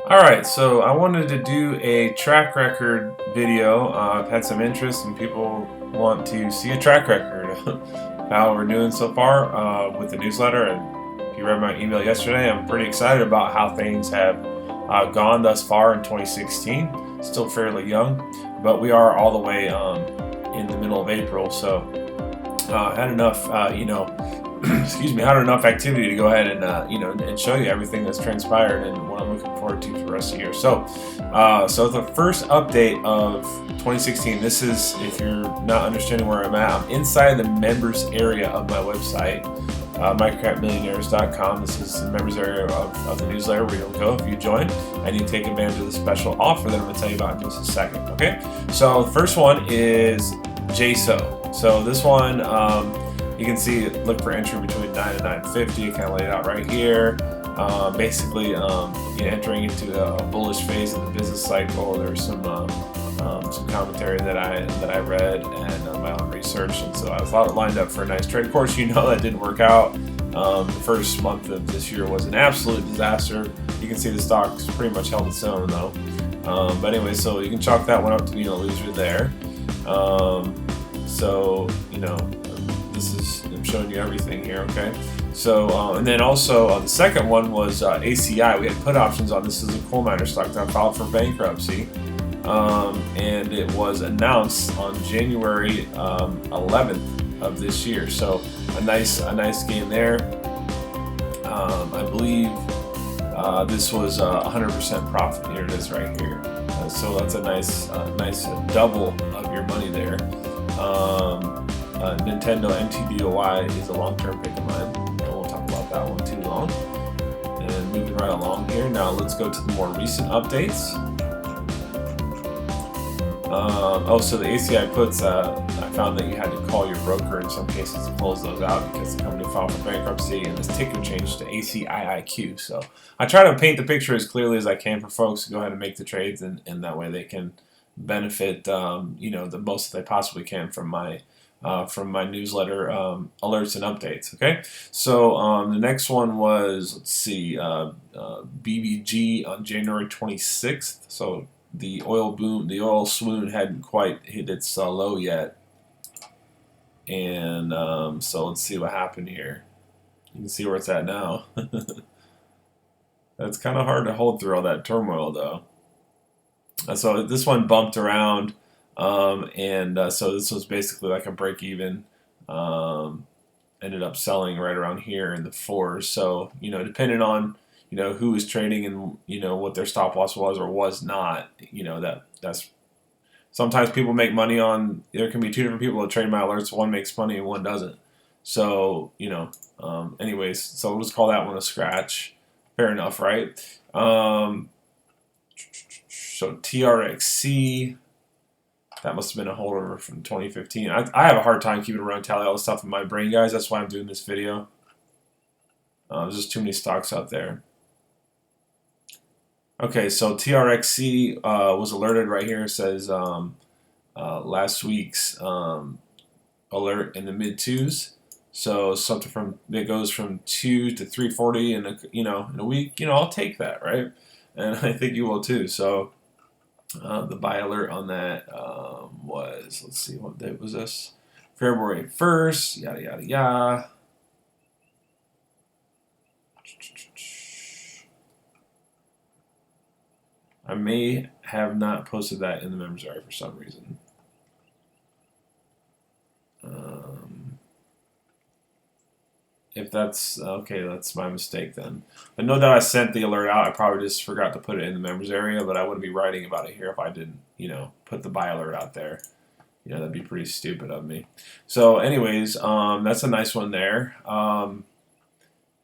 Alright, so I wanted to do a track record video. I've had some interest and people want to see a track record of how we're doing so far with the newsletter. And if you read my email yesterday, I'm pretty excited about how things have gone thus far in 2016. Still fairly young, but we are all the way in the middle of April, so had enough, excuse me, had enough activity to go ahead and and show you everything that's transpired and what I'm looking forward to for the rest of the year. So the first update of 2016. This is, if you're not understanding where I'm at, I'm inside the members area of my website, Microcapmillionaires.com. This is the members area of the newsletter where you'll go if you join and you take advantage of the special offer that I'm going to tell you about in just a second. Okay, so the first one is JSO. So this one, you can see, look for entry between 9 and 950. Kind of laid out right here. Basically, entering into a bullish phase of the business cycle. There's some commentary that I read and my own research, and so I thought it lined up for a nice trade. Of course, you know that didn't work out. The first month of this year was an absolute disaster. You can see the stock's pretty much held its own though. But anyway, so you can chalk that one up to being a loser there. So this is, I'm showing you everything here, okay? So, and then also the second one was ACI. We had put options on this. As a coal miner stock that filed for bankruptcy, and it was announced on January 11th of this year. So a nice gain there. I believe this was 100% profit. Here it is right here. So that's a nice double of your money there. Nintendo MTBOY is a long-term pick of mine. I won't talk about that one too long. And moving right along here. Now let's go to the more recent updates. So the ACI puts, I found that you had to call your broker in some cases to close those out because the company filed for bankruptcy, and this ticker changed to ACIIQ. So I try to paint the picture as clearly as I can for folks to go ahead and make the trades, and that way they can benefit, the most that they possibly can from my newsletter alerts and updates. Okay, so the next one was, let's see, BBG on January 26th. So the oil boom, the oil swoon hadn't quite hit its low yet, and so let's see what happened here. You can see where it's at now. It's kind of hard to hold through all that turmoil though. So this one bumped around. So this was basically like a break even. Ended up selling right around here in the fours. So depending on who was trading and what their stop loss was or was not. That's sometimes people make money on. There can be two different people that trade my alerts. One makes money and one doesn't. So anyways, so we'll just call that one a scratch. Fair enough, right? So TRXC. That must have been a holdover from 2015. I have a hard time keeping around tally all the stuff in my brain, guys. That's why I'm doing this video. There's just too many stocks out there. Okay, so TRXC was alerted right here. It says last week's alert in the mid twos. So something from that goes from 2 to 340 in a week. I'll take that, right? And I think you will too. So. The buy alert on that was, let's see, what date was this? February 1st, yada, yada, yada. I may have not posted that in the members area for some reason. If that's okay, that's my mistake then. I know that I sent the alert out. I probably just forgot to put it in the members area, but I wouldn't be writing about it here if I didn't, put the buy alert out there. That'd be pretty stupid of me. So, anyways, that's a nice one there.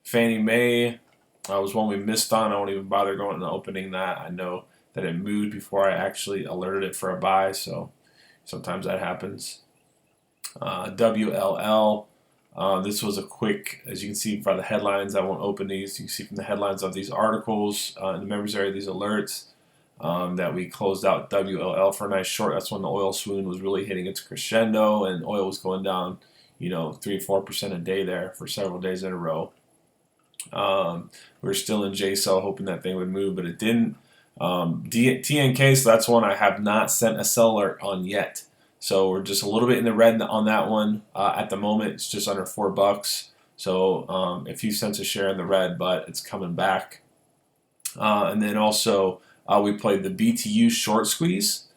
Fannie Mae was one we missed on. I won't even bother going and opening that. I know that it moved before I actually alerted it for a buy, so sometimes that happens. WLL. This was a quick, as you can see by the headlines, I won't open these. You can see from the headlines of these articles in the members area, these alerts, that we closed out WLL for a nice short. That's when the oil swoon was really hitting its crescendo and oil was going down, 3-4% a day there for several days in a row. We were still in J cell hoping that thing would move, but it didn't. TNK, so that's one I have not sent a sell alert on yet. So we're just a little bit in the red on that one at the moment. It's just under $4. So a few cents a share in the red, but it's coming back. And then also we played the BTU short squeeze.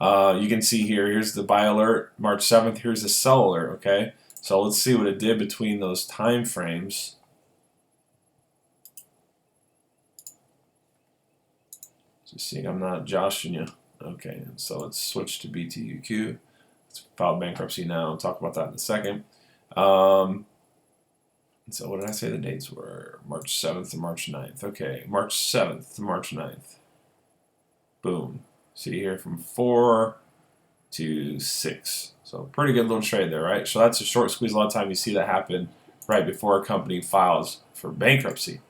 You can see here, here's the buy alert, March 7th. Here's the sell alert, okay? So let's see what it did between those time frames. Just seeing I'm not joshing you. Okay, so let's switch to BTUQ. Let's file bankruptcy now. I'll talk about that in a second. So what did I say the dates were? March 7th to March 9th. Okay, March 7th to March 9th. Boom. See here from 4 to 6. So pretty good little trade there, right? So that's a short squeeze. A lot of time you see that happen right before a company files for bankruptcy.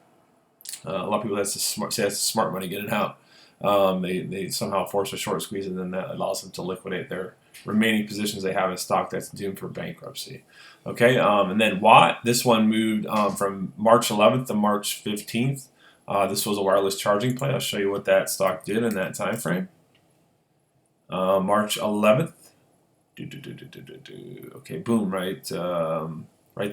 A lot of people say that's smart money getting out. They somehow force a short squeeze, and then that allows them to liquidate their remaining positions they have in stock that's doomed for bankruptcy. Okay, and then Watt, this one moved from March 11th to March 15th. This was a wireless charging play. I'll show you what that stock did in that time frame. March 11th. Okay, boom, right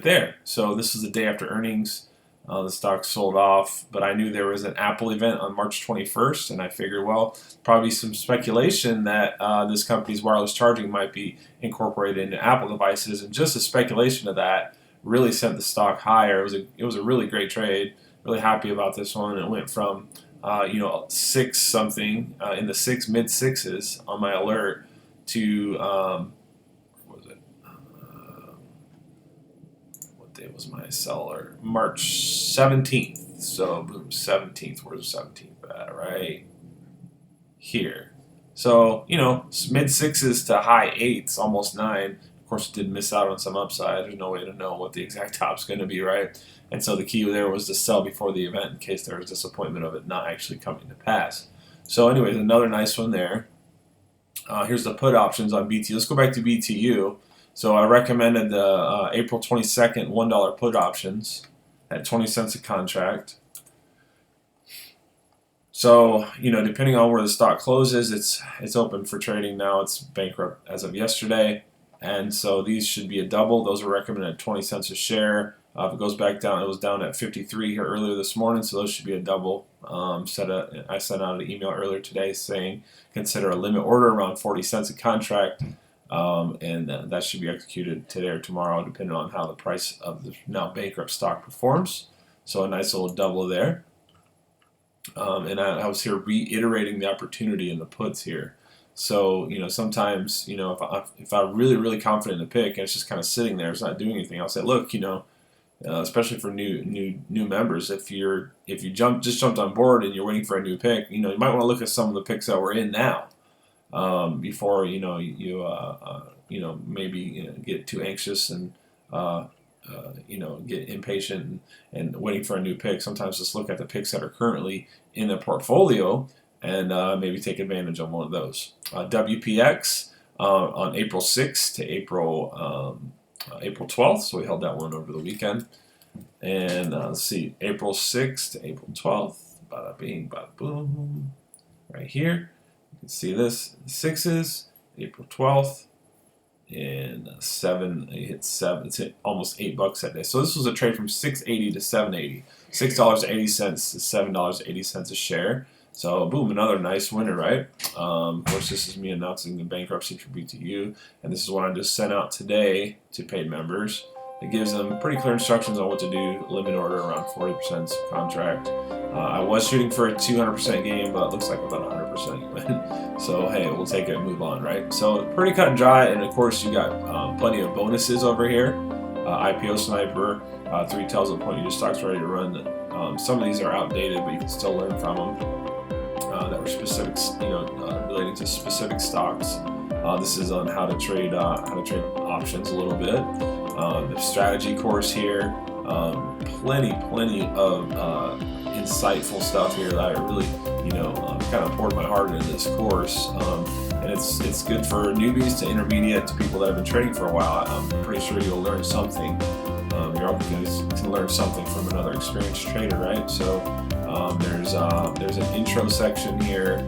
there. So this is the day after earnings. The stock sold off, but I knew there was an Apple event on March 21st, and I figured, well, probably some speculation that this company's wireless charging might be incorporated into Apple devices, and just a speculation of that really sent the stock higher. It was a really great trade. Really happy about this one. It went from 6 something in the mid sixes on my alert to what was it? What day was my seller? March 17th. So boom, 17th. Where's the 17th at? Right here. So mid sixes to high eights, almost 9. Of course, it did miss out on some upside. There's no way to know what the exact top's going to be, right? And so the key there was to sell before the event in case there was disappointment of it not actually coming to pass. So anyways, another nice one there. Here's the put options on BTU. Let's go back to BTU. So I recommended the April 22nd $1 put options at 20 cents a contract. So, depending on where the stock closes, it's open for trading now. It's bankrupt as of yesterday. And so these should be a double. Those are recommended at 20 cents a share. If it goes back down, it was down at 53 here earlier this morning, so those should be a double. I sent out an email earlier today saying consider a limit order around 40 cents a contract, and that should be executed today or tomorrow, depending on how the price of the now bankrupt stock performs. So a nice little double there. And I was here reiterating the opportunity in the puts here. So sometimes if I'm really confident in the pick and it's just kind of sitting there, it's not doing anything, I'll say, look, especially for new members, if you just jumped on board and you're waiting for a new pick, you might want to look at some of the picks that we're in now before maybe get too anxious and get impatient and waiting for a new pick. Sometimes just look at the picks that are currently in the portfolio and maybe take advantage of one of those. WPX on April 6th to April 12th, so we held that one over the weekend. And let's see, April 6th to April 12th, bada bing, bada boom, right here. You can see this, the 6s, April 12th, and 7, it hit 7, it's hit almost $8 that day. So this was a trade from $6.80 to $7.80, $6.80 to $7.80 a share. So boom, another nice winner, right? Of course, this is me announcing the bankruptcy for BTU, and this is what I just sent out today to paid members. It gives them pretty clear instructions on what to do, limit order around 40% contract. I was shooting for a 200% gain, but it looks like about 100% win. So hey, we'll take it and move on, right? So pretty cut and dry, and of course you got plenty of bonuses over here. IPO Sniper, 3 tells the point your stock's ready to run. Some of these are outdated, but you can still learn from them. That were specific, relating to specific stocks. This is on how to trade options a little bit. The strategy course here, plenty of insightful stuff here that I really, kind of poured my heart into this course. And it's good for newbies to intermediate to people that have been trading for a while. I'm pretty sure you'll learn something. You're tutorial because you can learn something from another experienced trader, right? So there's an intro section here,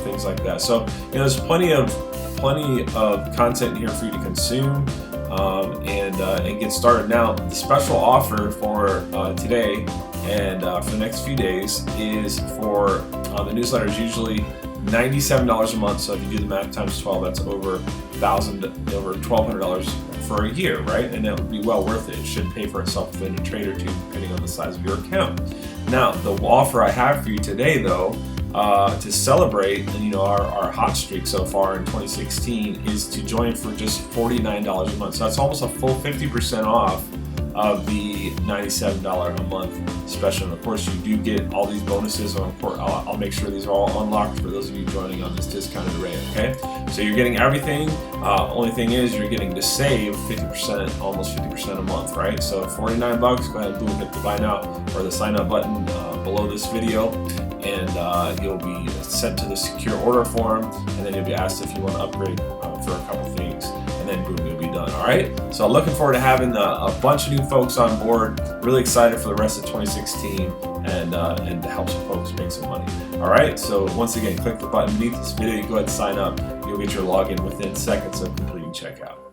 things like that. So there's plenty of content here for you to consume and get started. Now, the special offer for today and for the next few days is for the newsletter is usually $97 a month. So if you do the math times 12, that's over $1,200 for a year, right? And that would be well worth it. It should pay for itself within a trade or two, depending on the size of your account. Now, the offer I have for you today, though, to celebrate, our hot streak so far in 2016, is to join for just $49 a month. So that's almost a full 50% off of the $97 a month special. And of course, you do get all these bonuses. I'll make sure these are all unlocked for those of you joining on this discounted rate. Okay, so you're getting everything. Only thing is, you're getting to save 50%, almost 50% a month, right? So $49. Go ahead and boom, hit the buy now or the sign up button below this video, and you'll be sent to the secure order form, and then you'll be asked if you want to upgrade for a couple things, and then boom, you'll be done. All right, so looking forward to having a bunch of new folks on board. Really excited for the rest of 2016 and to help some folks make some money. All right, so once again, click the button beneath this video, you go ahead and sign up. You'll get your login within seconds of completing checkout.